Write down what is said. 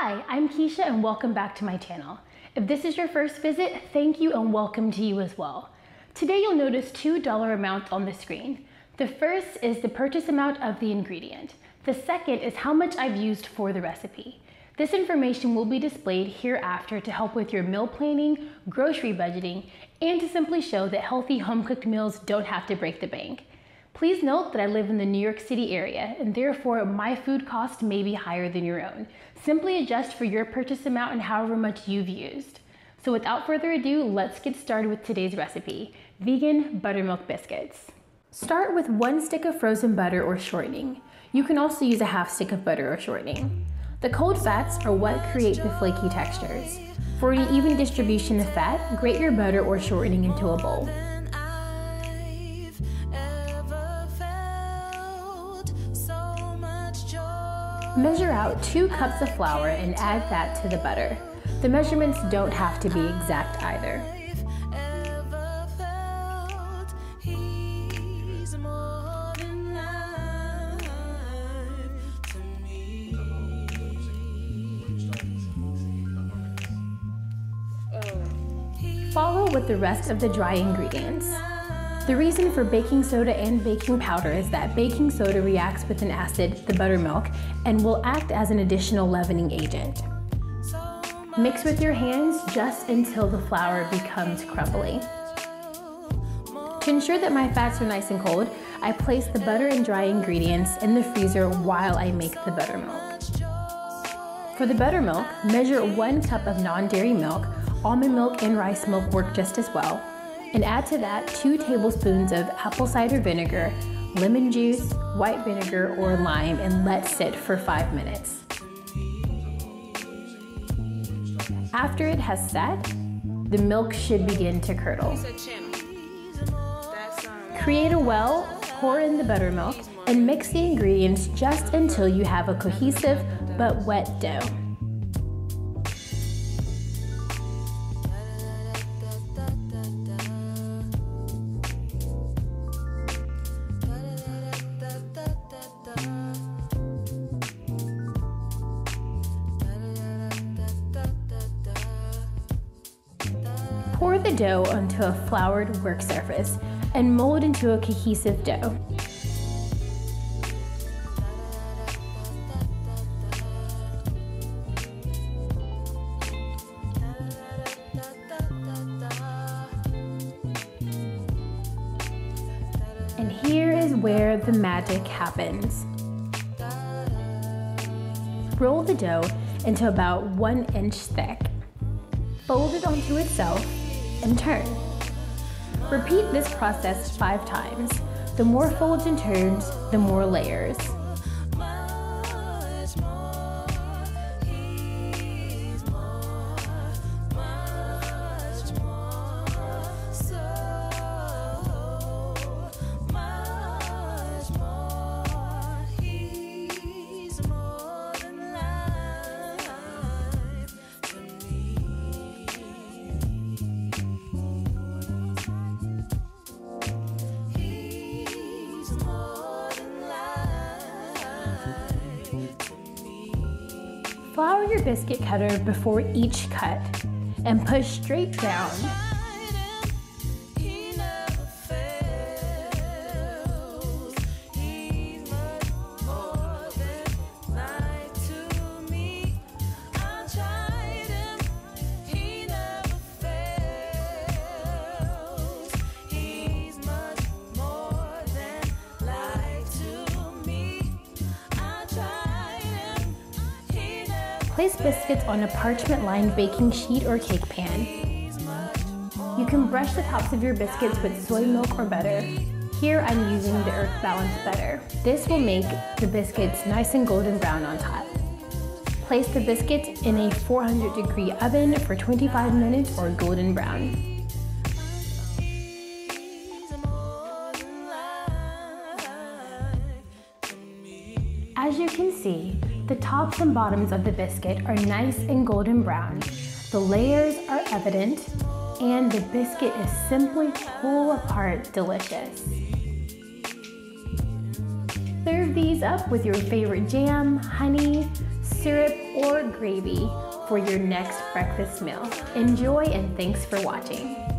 Hi, I'm Keisha and welcome back to my channel. If this is your first visit, thank you and welcome to you as well. Today you'll notice two dollar amounts on the screen. The first is the purchase amount of the ingredient. The second is how much I've used for the recipe. This information will be displayed hereafter to help with your meal planning, grocery budgeting, and to simply show that healthy home-cooked meals don't have to break the bank. Please note that I live in the New York City area and therefore my food cost may be higher than your own. Simply adjust for your purchase amount and however much you've used. So without further ado, let's get started with today's recipe, vegan buttermilk biscuits. Start with 1 stick of frozen butter or shortening. You can also use a half stick of butter or shortening. The cold fats are what create the flaky textures. For an even distribution of fat, grate your butter or shortening into a bowl. Measure out 2 cups of flour and add that to the butter. The measurements don't have to be exact either. Follow with the rest of the dry ingredients. The reason for baking soda and baking powder is that baking soda reacts with an acid, the buttermilk, and will act as an additional leavening agent. Mix with your hands just until the flour becomes crumbly. To ensure that my fats are nice and cold, I place the butter and dry ingredients in the freezer while I make the buttermilk. For the buttermilk, measure 1 cup of non-dairy milk. Almond milk and rice milk work just as well. And add to that 2 tablespoons of apple cider vinegar, lemon juice, white vinegar, or lime, and let sit for 5 minutes. After it has set, the milk should begin to curdle. Create a well, pour in the buttermilk, and mix the ingredients just until you have a cohesive but wet dough. Pour the dough onto a floured work surface and mold into a cohesive dough. And here is where the magic happens. Roll the dough into about 1 inch thick. Fold it onto itself and turn. Repeat this process 5 times. The more folds and turns, the more layers. Flour your biscuit cutter before each cut and push straight down. Place biscuits on a parchment-lined baking sheet or cake pan. You can brush the tops of your biscuits with soy milk or butter. Here I'm using the Earth Balance butter. This will make the biscuits nice and golden brown on top. Place the biscuits in a 400-degree oven for 25 minutes or golden brown. As you can see, the tops and bottoms of the biscuit are nice and golden brown. The layers are evident, and the biscuit is simply pull apart delicious. Serve these up with your favorite jam, honey, syrup, or gravy for your next breakfast meal. Enjoy and thanks for watching.